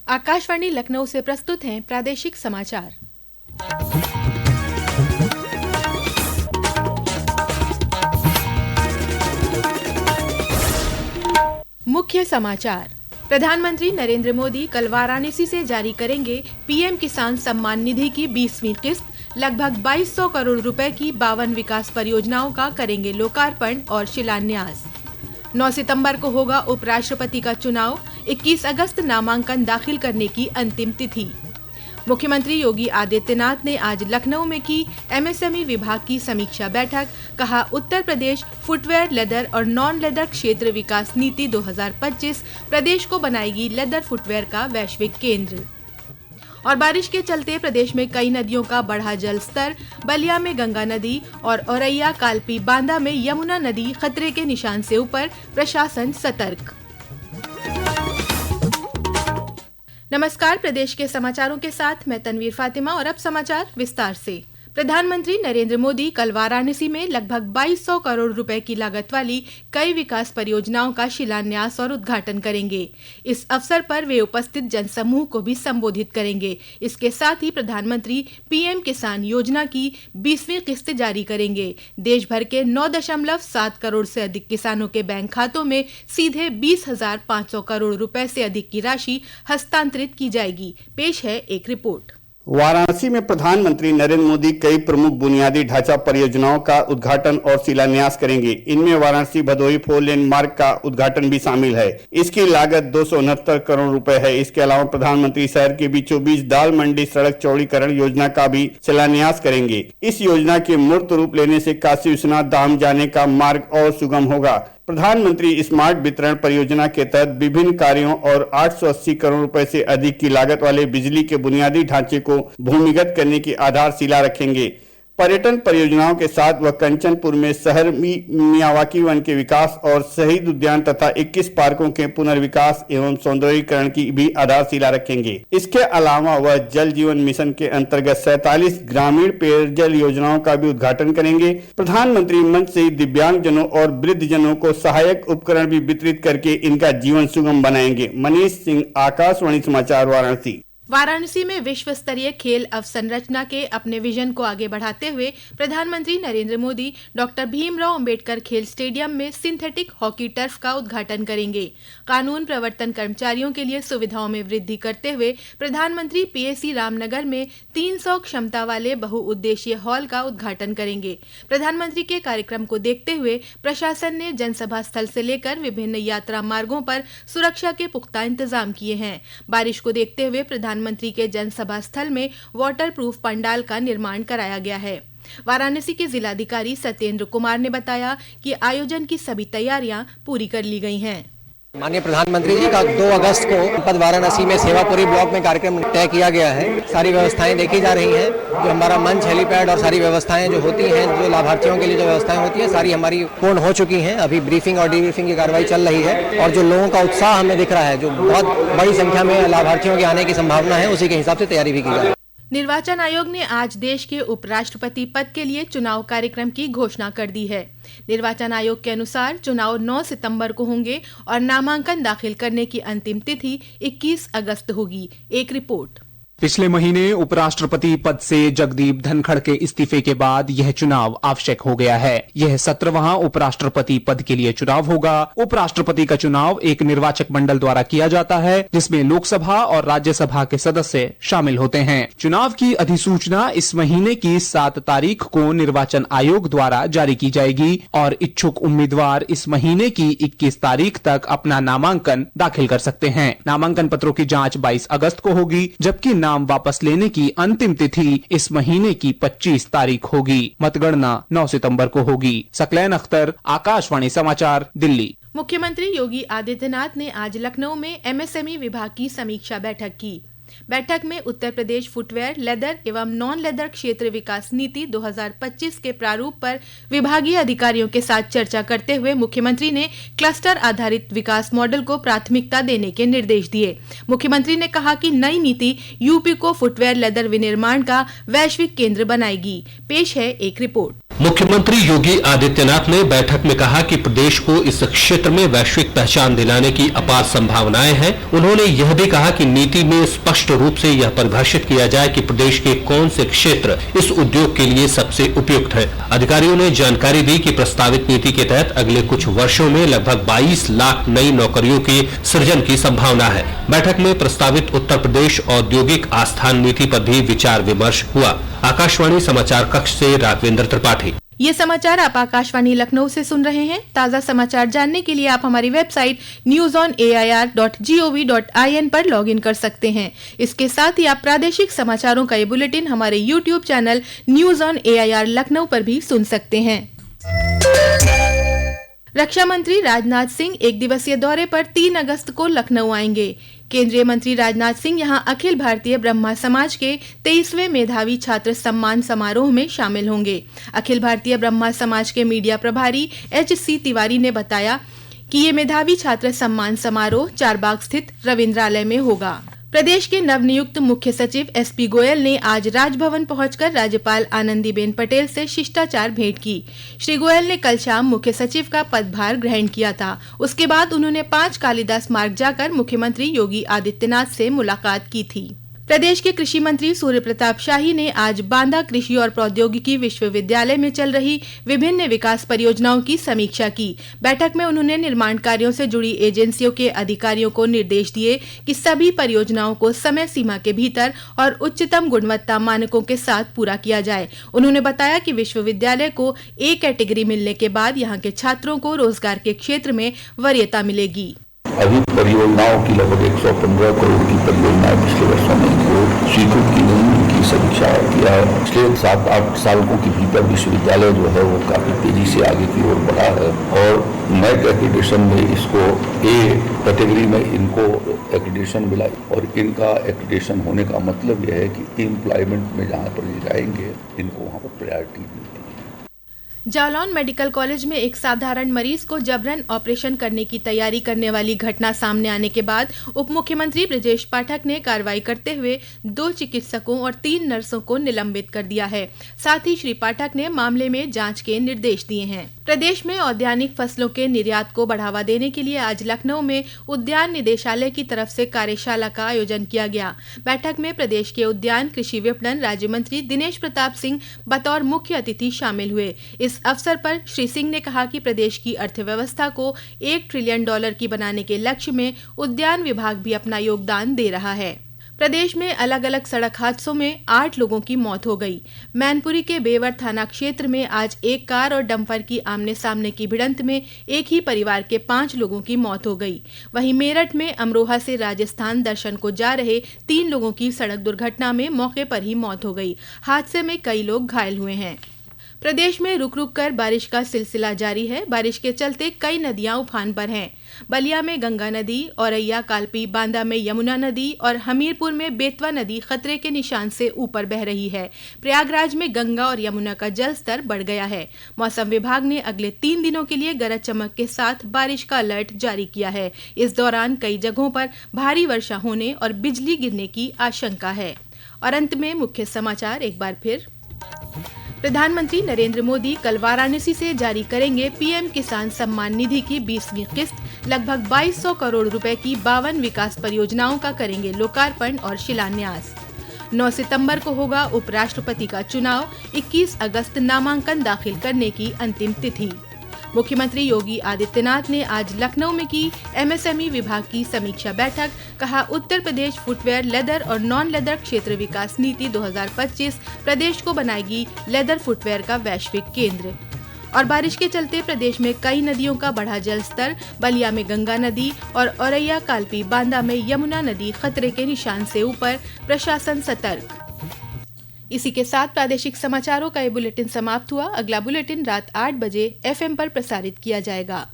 आकाशवाणी लखनऊ से प्रस्तुत हैं प्रादेशिक समाचार। मुख्य समाचार। प्रधानमंत्री नरेंद्र मोदी कल वाराणसी से जारी करेंगे पीएम किसान सम्मान निधि की 20वीं किस्त। लगभग 2200 करोड़ रुपए की 52 विकास परियोजनाओं का करेंगे लोकार्पण और शिलान्यास। 9 सितंबर को होगा उपराष्ट्रपति का चुनाव। 21 अगस्त नामांकन दाखिल करने की अंतिम तिथि। मुख्यमंत्री योगी आदित्यनाथ ने आज लखनऊ में की एमएसएमई विभाग की समीक्षा बैठक। कहा, उत्तर प्रदेश फुटवेयर, लेदर और नॉन लेदर क्षेत्र विकास नीति 2025 प्रदेश को बनाएगी लेदर फुटवेयर का वैश्विक केंद्र। और बारिश के चलते प्रदेश में कई नदियों का बढ़ा जल स्तर। बलिया में गंगा नदी और औरैया कालपी बांदा में यमुना नदी खतरे के निशान से ऊपर, प्रशासन सतर्क। नमस्कार, प्रदेश के समाचारों के साथ मैं तनवीर फातिमा और अब समाचार विस्तार से। प्रधानमंत्री नरेंद्र मोदी कल वाराणसी में लगभग 2200 करोड़ रुपए की लागत वाली कई विकास परियोजनाओं का शिलान्यास और उद्घाटन करेंगे। इस अवसर पर वे उपस्थित जनसमूह को भी संबोधित करेंगे। इसके साथ ही प्रधानमंत्री पीएम किसान योजना की 20वीं किस्त जारी करेंगे। देश भर के 9.7 करोड़ से अधिक किसानों के बैंक खातों में सीधे 20,500 करोड़ रुपए से अधिक की राशि हस्तांतरित की जाएगी। पेश है एक रिपोर्ट। वाराणसी में प्रधानमंत्री नरेंद्र मोदी कई प्रमुख बुनियादी ढांचा परियोजनाओं का उद्घाटन और शिलान्यास करेंगे। इनमें वाराणसी भदोही 4 लेन मार्ग का उद्घाटन भी शामिल है। इसकी लागत 269 करोड़ रुपए है। इसके अलावा प्रधानमंत्री शहर के बीचों बीच दाल मंडी सड़क चौड़ीकरण योजना का भी शिलान्यास करेंगे। इस योजना के मूर्त रूप लेने से काशी विश्वनाथ धाम जाने का मार्ग और सुगम होगा। प्रधानमंत्री स्मार्ट वितरण परियोजना के तहत विभिन्न कार्यों और 880 करोड़ रुपए से अधिक की लागत वाले बिजली के बुनियादी ढांचे को भूमिगत करने की आधारशिला रखेंगे। पर्यटन परियोजनाओं के साथ वह कंचनपुर में शहर मियावाकी वन के विकास और शहीद उद्यान तथा 21 पार्कों के पुनर्विकास एवं सौंदर्यीकरण की भी आधारशिला रखेंगे। इसके अलावा वह जल जीवन मिशन के अंतर्गत 47 ग्रामीण पेयजल योजनाओं का भी उद्घाटन करेंगे। प्रधानमंत्री मंच से दिव्यांगजनों और वृद्धजनों को सहायक उपकरण भी वितरित करके इनका जीवन सुगम बनाएंगे। मनीष सिंह, आकाशवाणी समाचार, वाराणसी। वाराणसी में विश्व स्तरीय खेल अवसंरचना के अपने विजन को आगे बढ़ाते हुए प्रधानमंत्री नरेंद्र मोदी डॉक्टर भीमराव अंबेडकर खेल स्टेडियम में सिंथेटिक हॉकी टर्फ का उद्घाटन करेंगे। कानून प्रवर्तन कर्मचारियों के लिए सुविधाओं में वृद्धि करते हुए प्रधानमंत्री पीएसी रामनगर में 300 क्षमता वाले बहुउद्देशीय हॉल का उद्घाटन करेंगे। प्रधानमंत्री के कार्यक्रम को देखते हुए प्रशासन ने जनसभा स्थल से लेकर विभिन्न यात्रा मार्गों पर सुरक्षा के पुख्ता इंतजाम किए हैं। बारिश को देखते हुए प्रधानमंत्री के जनसभा स्थल में वाटर प्रूफ पंडाल का निर्माण कराया गया है। वाराणसी के जिलाधिकारी सत्येंद्र कुमार ने बताया कि आयोजन की सभी तैयारियां पूरी कर ली गई हैं। माननीय प्रधानमंत्री जी का 2 अगस्त को जनपद वाराणसी में सेवापुरी ब्लॉक में कार्यक्रम तय किया गया है। सारी व्यवस्थाएं देखी जा रही हैं। जो हमारा मंच, हेलीपैड और सारी व्यवस्थाएं जो होती हैं, जो लाभार्थियों के लिए जो व्यवस्थाएं होती हैं, सारी हमारी पूर्ण हो चुकी हैं। अभी ब्रीफिंग और डीब्रीफिंग की कार्रवाई चल रही है और जो लोगों का उत्साह हमें दिख रहा है, जो बहुत बड़ी संख्या में लाभार्थियों के आने की संभावना है, उसी के हिसाब से तैयारी भी की जा रही है। निर्वाचन आयोग ने आज देश के उपराष्ट्रपति पद के लिए चुनाव कार्यक्रम की घोषणा कर दी है। निर्वाचन आयोग के अनुसार चुनाव 9 सितंबर को होंगे और नामांकन दाखिल करने की अंतिम तिथि 21 अगस्त होगी। एक रिपोर्ट। पिछले महीने उपराष्ट्रपति पद से जगदीप धनखड़ के इस्तीफे के बाद यह चुनाव आवश्यक हो गया है। यह 17वां उपराष्ट्रपति पद के लिए चुनाव होगा। उपराष्ट्रपति का चुनाव एक निर्वाचक मंडल द्वारा किया जाता है, जिसमें लोकसभा और राज्यसभा के सदस्य शामिल होते हैं। चुनाव की अधिसूचना इस महीने की 7 तारीख को निर्वाचन आयोग द्वारा जारी की जाएगी और इच्छुक उम्मीदवार इस महीने की 21 तारीख तक अपना नामांकन दाखिल कर सकते हैं। नामांकन पत्रों की जाँच 22 अगस्त को होगी, जबकि नाम वापस लेने की अंतिम तिथि इस महीने की 25 तारीख होगी। मतगणना 9 सितंबर को होगी। सकलैन अख्तर, आकाशवाणी समाचार, दिल्ली। मुख्यमंत्री योगी आदित्यनाथ ने आज लखनऊ में एमएसएमई विभाग की समीक्षा बैठक की। बैठक में उत्तर प्रदेश फुटवेयर, लेदर एवं नॉन लेदर क्षेत्र विकास नीति 2025 के प्रारूप पर विभागीय अधिकारियों के साथ चर्चा करते हुए मुख्यमंत्री ने क्लस्टर आधारित विकास मॉडल को प्राथमिकता देने के निर्देश दिए। मुख्यमंत्री ने कहा कि नई नीति यूपी को फुटवेयर लेदर विनिर्माण का वैश्विक केंद्र बनाएगी। पेश है एक रिपोर्ट। मुख्यमंत्री योगी आदित्यनाथ ने बैठक में कहा कि प्रदेश को इस क्षेत्र में वैश्विक पहचान दिलाने की अपार संभावनाएं हैं। उन्होंने यह भी कहा कि नीति में स्पष्ट रूप से यह परिभाषित किया जाए कि प्रदेश के कौन से क्षेत्र इस उद्योग के लिए सबसे उपयुक्त है। अधिकारियों ने जानकारी दी कि प्रस्तावित नीति के तहत अगले कुछ वर्षों में लगभग 22 लाख नई नौकरियों के सृजन की संभावना है। बैठक में प्रस्तावित उत्तर प्रदेश औद्योगिक आस्थान नीति पर भी विचार विमर्श हुआ। आकाशवाणी समाचार कक्ष से राघवेंद्र त्रिपाठी। ये समाचार आप आकाशवाणी लखनऊ से सुन रहे हैं। ताज़ा समाचार जानने के लिए आप हमारी वेबसाइट newsonair.gov.in पर लॉगिन कर सकते हैं। इसके साथ ही आप प्रादेशिक समाचारों का ये बुलेटिन हमारे YouTube channel news on AIR Lucknow पर भी सुन सकते हैं। रक्षा मंत्री राजनाथ सिंह एक दिवसीय दौरे पर 3 अगस्त को लखनऊ आएंगे। केंद्रीय मंत्री राजनाथ सिंह यहां अखिल भारतीय ब्रह्मा समाज के 23वें मेधावी छात्र सम्मान समारोह में शामिल होंगे। अखिल भारतीय ब्रह्मा समाज के मीडिया प्रभारी HC तिवारी ने बताया कि ये मेधावी छात्र सम्मान समारोह चारबाग स्थित रविंद्रालय में होगा। प्रदेश के नवनियुक्त मुख्य सचिव SP गोयल ने आज राजभवन पहुंचकर राज्यपाल आनंदीबेन पटेल से शिष्टाचार भेंट की। श्री गोयल ने कल शाम मुख्य सचिव का पदभार ग्रहण किया था। उसके बाद उन्होंने 5 कालिदास मार्ग जाकर मुख्यमंत्री योगी आदित्यनाथ से मुलाकात की थी। प्रदेश के कृषि मंत्री सूर्य प्रताप शाही ने आज बांदा कृषि और प्रौद्योगिकी विश्वविद्यालय में चल रही विभिन्न विकास परियोजनाओं की समीक्षा की। बैठक में उन्होंने निर्माण कार्यों से जुड़ी एजेंसियों के अधिकारियों को निर्देश दिए कि सभी परियोजनाओं को समय सीमा के भीतर और उच्चतम गुणवत्ता मानकों के साथ पूरा किया जाए। उन्होंने बताया कि विश्वविद्यालय को A कैटेगरी मिलने के बाद यहाँ के छात्रों को रोजगार के क्षेत्र में वरीयता मिलेगी। अभी परियोजनाओं की लगभग 115 करोड़ की परियोजनाएं पिछले वर्षों में स्वीकृत की गई, उनकी समीक्षा किया है। पिछले 7-8 सालों के भीतर विश्वविद्यालय जो है वो काफी तेजी से आगे की ओर बढ़ा है और नेक एक्रेडिटेशन में इसको A कैटेगरी में इनको एक्रेडिटेशन मिला और इनका एक्रेडिटेशन होने का मतलब यह है कि एम्प्लॉयमेंट में जहाँ पर जाएंगे इनको वहाँ पर प्रायोरिटी मिलती है। जालौन मेडिकल कॉलेज में एक साधारण मरीज को जबरन ऑपरेशन करने की तैयारी करने वाली घटना सामने आने के बाद उप मुख्यमंत्री ब्रजेश पाठक ने कार्रवाई करते हुए 2 चिकित्सकों और 3 नर्सों को निलंबित कर दिया है। साथ ही श्री पाठक ने मामले में जांच के निर्देश दिए हैं। प्रदेश में औद्यानिक फसलों के निर्यात को बढ़ावा देने के लिए आज लखनऊ में उद्यान निदेशालय की तरफ से कार्यशाला का आयोजन किया गया। बैठक में प्रदेश के उद्यान कृषि विपणन राज्य मंत्री दिनेश प्रताप सिंह बतौर मुख्य अतिथि शामिल हुए। इस अवसर पर श्री सिंह ने कहा कि प्रदेश की अर्थव्यवस्था को $1 ट्रिलियन की बनाने के लक्ष्य में उद्यान विभाग भी अपना योगदान दे रहा है। प्रदेश में अलग अलग सड़क हादसों में 8 लोगों की मौत हो गई। मैनपुरी के बेवर थाना क्षेत्र में आज एक कार और डंपर की आमने सामने की भिड़ंत में एक ही परिवार के 5 लोगों की मौत हो गई। वहीं मेरठ में अमरोहा से राजस्थान दर्शन को जा रहे 3 लोगों की सड़क दुर्घटना में मौके पर ही मौत हो गई। हादसे में कई लोग घायल हुए हैं। प्रदेश में रुक रुक कर बारिश का सिलसिला जारी है। बारिश के चलते कई नदियां उफान पर हैं। बलिया में गंगा नदी, औरैया, कालपी, बांदा में यमुना नदी और हमीरपुर में बेतवा नदी खतरे के निशान से ऊपर बह रही है। प्रयागराज में गंगा और यमुना का जल स्तर बढ़ गया है। मौसम विभाग ने अगले 3 दिनों के लिए गरज चमक के साथ बारिश का अलर्ट जारी किया है। इस दौरान कई जगहों पर भारी वर्षा होने और बिजली गिरने की आशंका है। और अंत में मुख्य समाचार एक बार फिर। प्रधानमंत्री नरेंद्र मोदी कल वाराणसी से जारी करेंगे PM किसान सम्मान निधि की 20वीं किस्त। लगभग 2200 करोड़ रुपए की 52 विकास परियोजनाओं का करेंगे लोकार्पण और शिलान्यास। 9 सितंबर को होगा उपराष्ट्रपति का चुनाव। 21 अगस्त नामांकन दाखिल करने की अंतिम तिथि। मुख्यमंत्री योगी आदित्यनाथ ने आज लखनऊ में की MSME विभाग की समीक्षा बैठक। कहा, उत्तर प्रदेश फुटवेयर, लेदर और नॉन लेदर क्षेत्र विकास नीति 2025 प्रदेश को बनाएगी लेदर फुटवेयर का वैश्विक केंद्र। और बारिश के चलते प्रदेश में कई नदियों का बढ़ा जल स्तर। बलिया में गंगा नदी और औरैया, कालपी, बांदा में यमुना नदी खतरे के निशान से ऊपर, प्रशासन सतर्क। इसी के साथ प्रादेशिक समाचारों का ये बुलेटिन समाप्त हुआ। अगला बुलेटिन रात 8 बजे FM पर प्रसारित किया जाएगा।